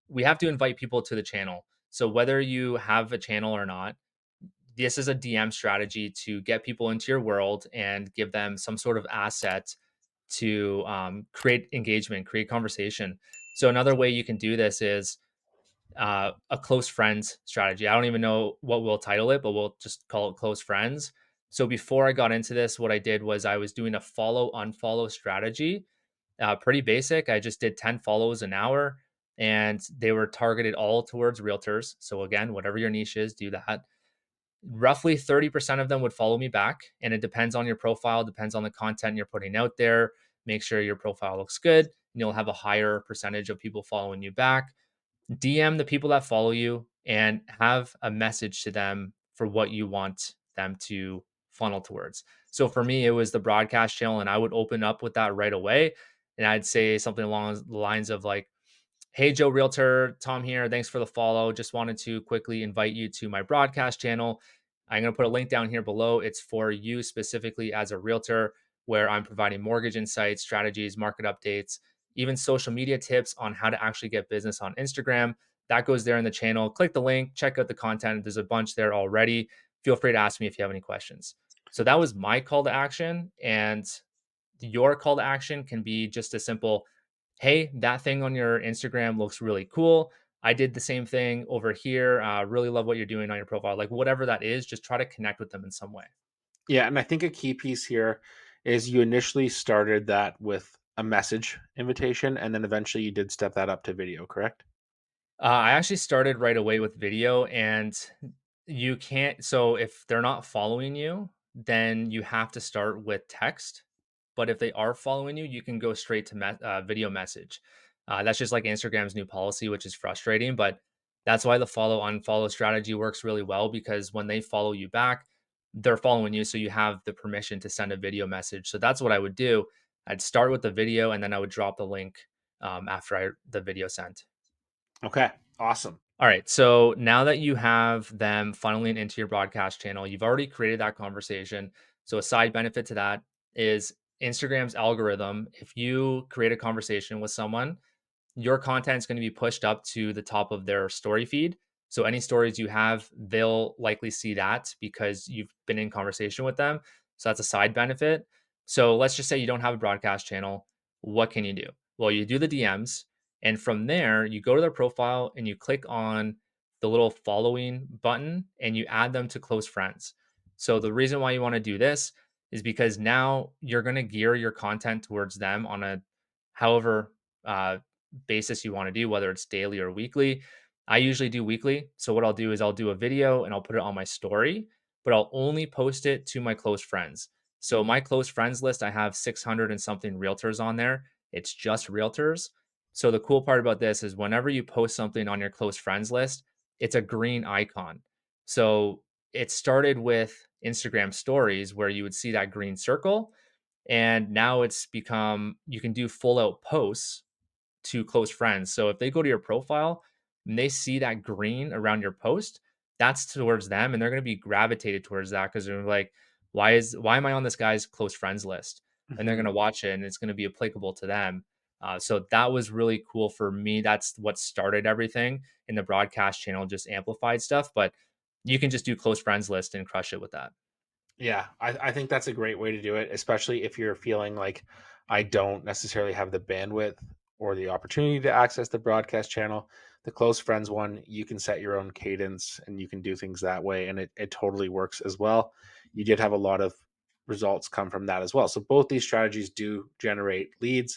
we have to invite people to the channel. So whether you have a channel or not, this is a DM strategy to get people into your world and give them some sort of asset to create engagement, create conversation. So another way you can do this is a close friends strategy. I don't even know what we'll title it, but we'll just call it close friends. So before I got into this, what I did was I was doing a follow unfollow strategy. Pretty basic. I just did 10 follows an hour and they were targeted all towards realtors. So again, whatever your niche is, do that. Roughly 30% of them would follow me back. And it depends on your profile, depends on the content you're putting out there. Make sure your profile looks good. And you'll have a higher percentage of people following you back. DM the people that follow you and have a message to them for what you want them to funnel towards. So for me, it was the broadcast channel, and I would open up with that right away. And I'd say something along the lines of like, "Hey, Joe Realtor, Tom here. Thanks for the follow. Just wanted to quickly invite you to my broadcast channel. I'm going to put a link down here below. It's for you specifically as a realtor, where I'm providing mortgage insights, strategies, market updates, even social media tips on how to actually get business on Instagram. That goes there in the channel. Click the link, check out the content. There's a bunch there already. Feel free to ask me if you have any questions." So that was my call to action. And your call to action can be just as simple: "Hey, that thing on your Instagram looks really cool. I did the same thing over here. Really love what you're doing on your profile." Like whatever that is, just try to connect with them in some way. Yeah, and I think a key piece here is you initially started that with a message invitation, and then eventually you did step that up to video, correct? I actually started right away with video, and you can't. So if they're not following you, then you have to start with text. But if they are following you, you can go straight to video message. That's just like Instagram's new policy, which is frustrating. But that's why the follow unfollow strategy works really well, because when they follow you back, they're following you. So you have the permission to send a video message. So that's what I would do. I'd start with the video, and then I would drop the link after the video sent. Okay, awesome. All right. So now that you have them funneling into your broadcast channel, you've already created that conversation. So a side benefit to that is Instagram's algorithm. If you create a conversation with someone, your content is going to be pushed up to the top of their story feed. So any stories you have, they'll likely see that because you've been in conversation with them. So that's a side benefit. So let's just say you don't have a broadcast channel. What can you do? Well, you do the DMs, and from there, you go to their profile and you click on the little following button and you add them to close friends. So the reason why you want to do this is because now you're going to gear your content towards them on a however basis you want to do, whether it's daily or weekly. I usually do weekly. So what I'll do is I'll do a video and I'll put it on my story, but I'll only post it to my close friends. So my close friends list, I have 600 and something realtors on there. It's just realtors. So the cool part about this is whenever you post something on your close friends list, it's a green icon. So it started with Instagram stories where you would see that green circle. And now it's become, you can do full out posts to close friends. So if they go to your profile and they see that green around your post, that's towards them, and they're going to be gravitated towards that because they're like, why am I on this guy's close friends list? And they're going Mhm. to watch it, and it's going to be applicable to them. So that was really cool for me. That's what started everything, in the broadcast channel just amplified stuff. But you can just do close friends list and crush it with that. Yeah, I think that's a great way to do it, especially if you're feeling like I don't necessarily have the bandwidth or the opportunity to access the broadcast channel. The close friends one, you can set your own cadence and you can do things that way, and it totally works as well. You did have a lot of results come from that as well. So both these strategies do generate leads.